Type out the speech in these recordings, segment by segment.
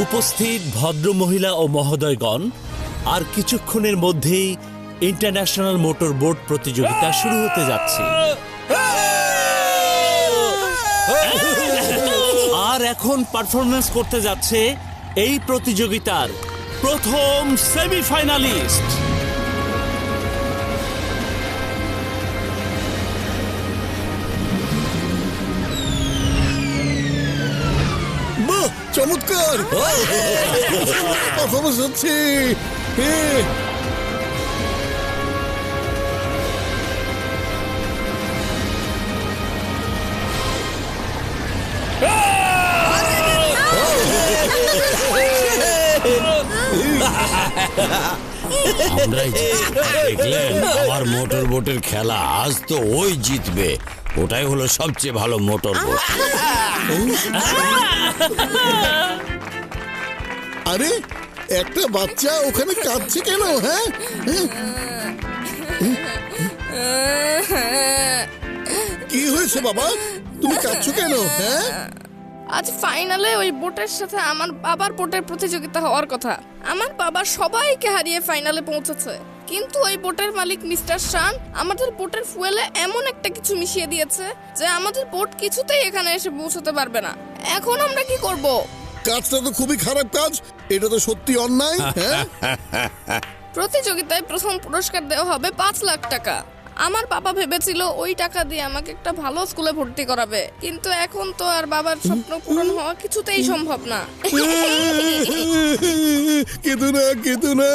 উপস্থিত ভদ্রমহিলা ও মহোদয়গণ, আর কিছুক্ষণের মধ্যেই ইন্টারন্যাশনাল মোটর বোট প্রতিযোগিতা শুরু হতে যাচ্ছে। আর এখন পারফরমেন্স করতে যাচ্ছে এই প্রতিযোগিতার প্রথম সেমিফাইনালিস্ট। চমৎকার পারফরমেন্স হচ্ছে। দেখলেন আমার মোটর বোটের খেলা, আজ তো ওই জিতবে। ওটাই হলো সবচেয়ে ভালো মোটর বোট। আরে একটা বাচ্চা ওখানে কাঁদছে কেন? হ্যাঁ, কি হয়েছে বাবা, তুমি কাঁদছো কেন? হ্যাঁ, আজ ফাইনালে ওই বোটের সাথে আমার বাবার বোটের প্রতিযোগিতা হওয়ার কথা। আমার বাবা সবাইকে হারিয়ে ফাইনালে পৌঁছেছে, কিন্তু ওই বোটের মালিক মিস্টার শান আমাদের বোটের ফুয়েলে এমন একটা কিছু মিশিয়ে দিয়েছে যে আমাদের বোট কিছুতেই এখানে এসে পৌঁছতে পারবে না। এখন আমরা কি করব? কাজটা তো খুবই খারাপ কাজ, এটা তো সত্যি অন্যায়। হ্যাঁ, প্রতিযোগিতায় প্রথম পুরস্কার দেওয়া হবে 5 লাখ টাকা। আমার বাবা ভেবেছিল ওই টাকা দিয়ে আমাকে একটা ভালো স্কুলে ভর্তি করাবে, কিন্তু এখন তো আর বাবার স্বপ্ন পূরণ হওয়া কিছুতেই সম্ভব না। কেঁদো না,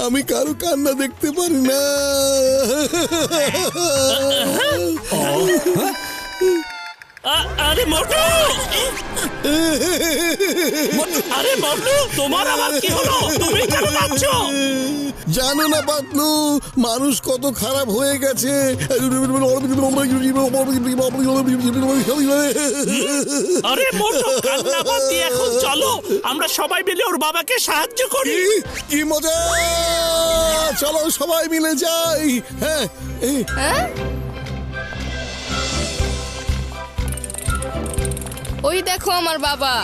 আমি কারো কান্না দেখতে পারি না। আরে মোটু, আরে মোটু, তোমার আবার কি হলো? তুমি কেন কাঁদছো? জানো না পাতলু, মানুষ কত খারাপ হয়ে গেছে। আরে মোটু, কান্না বাদ দিয়ে এখন চলো আমরা সবাই মিলে ওর বাবাকে সাহায্য করি। কি মজা, চলো সবাই মিলে যাই। হ্যাঁ, হ্যাঁ, ওই দেখো আমার বাবা।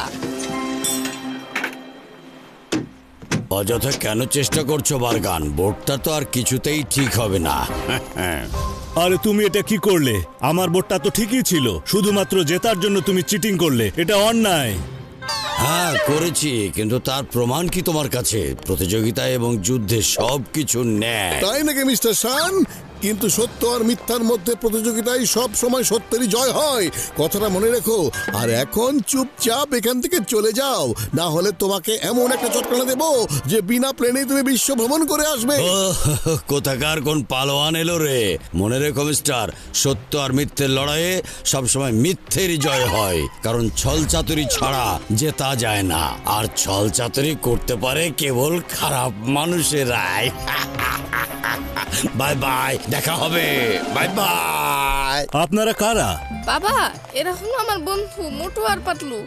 অযথা কেন চেষ্টা করছো বারগান? বোটটা তো আর কিছুতেই ঠিক হবে না। আরে তুমি এটা কি করলে? আমার বোটটা তো ঠিকই ছিল, শুধুমাত্র জেতার জন্য তুমি চিটিং করলে। এটা অন্যায়। হ্যাঁ করেছি, কিন্তু তার প্রমাণ কি তোমার কাছে? প্রতিযোগিতা এবং যুদ্ধে সবকিছু ন্যায়। তাই নাকি মিস্টার শান? কিন্তু সত্য আর মিথ্যার মধ্যে প্রতিযোগিতায় সব সময় সত্যেরই জয় হয়, কথাটা মনে রেখো। আর এখন চুপচাপ এখান থেকে চলে যাও, না হলে তোমাকে এমন একটা চটকানা দেবো যে বিনা প্লেনে তুমি বিশ্ব ভ্রমণ করে আসবে। কোথাকার কোন পালোয়ান এলো রে? মনে রেখো মিস্টার, সত্য আর মিথ্যের লড়াইয়ে সবসময় মিথ্যেরই জয় হয়, কারণ ছল চাতুরি ছাড়া জেতা যায় না, আর ছল চাতুরি করতে পারে কেবল খারাপ মানুষেরাই। বাই বাই, দেখা হবে, বাই বাই। আপনারা কারা? বাবা, এরা হলো আমার বন্ধু মোটু আর পাতলু।